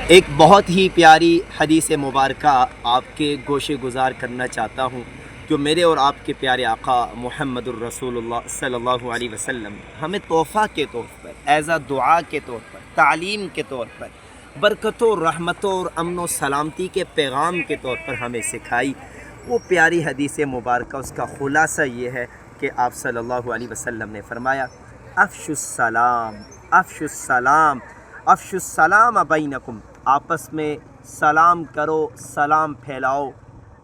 ایک بہت ہی پیاری حدیث مبارکہ آپ کے گوشے گزار کرنا چاہتا ہوں، جو میرے اور آپ کے پیارے آقا محمد الرسول اللہ صلی اللہ علیہ وسلم ہمیں تحفہ کے طور پر، ایز اے دعا کے طور پر، تعلیم کے طور پر، برکتوں، رحمتوں اور امن و سلامتی کے پیغام کے طور پر ہمیں سکھائی۔ وہ پیاری حدیث مبارکہ، اس کا خلاصہ یہ ہے کہ آپ صلی اللہ علیہ وسلم نے فرمایا، افشوا السلام، افشوا السلام، افشوا السلام بینکم، آپس میں سلام کرو، سلام پھیلاؤ۔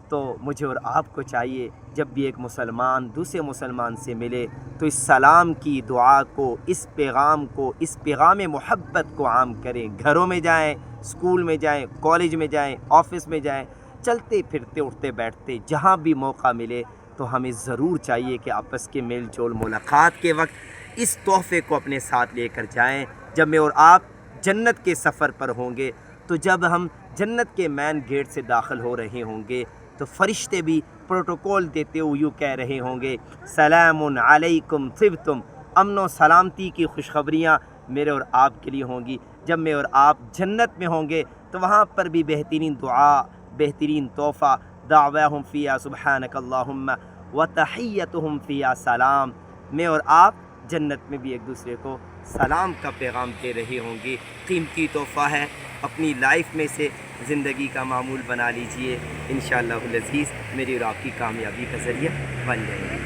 تو مجھے اور آپ کو چاہیے جب بھی ایک مسلمان دوسرے مسلمان سے ملے تو اس سلام کی دعا کو، اس پیغام کو، اس پیغام محبت کو عام کریں۔ گھروں میں جائیں، اسکول میں جائیں، کالج میں جائیں، آفس میں جائیں، چلتے پھرتے اٹھتے بیٹھتے جہاں بھی موقع ملے تو ہمیں ضرور چاہیے کہ آپس کے میل جول ملاقات کے وقت اس تحفے کو اپنے ساتھ لے کر جائیں۔ جب میں اور آپ جنت کے سفر پر ہوں گے، تو جب ہم جنت کے مین گیٹ سے داخل ہو رہے ہوں گے تو فرشتے بھی پروٹوکول دیتے ہوئے یوں کہہ رہے ہوں گے، سلام علیکم طبتم، امن و سلامتی کی خوشخبریاں میرے اور آپ کے لیے ہوں گی۔ جب میں اور آپ جنت میں ہوں گے تو وہاں پر بھی بہترین دعا، بہترین تحفہ، دعواہم فیہا سبحانک اللہم وتحیتہم فیہا سلام۔ میں اور آپ جنت میں بھی ایک دوسرے کو سلام کا پیغام دے رہے ہوں گے۔ قیمتی تحفہ ہے، اپنی لائف میں سے زندگی کا معمول بنا لیجئے، انشاءاللہ العزیز میری اور آپ کی کامیابی کا ذریعہ بن جائے گی۔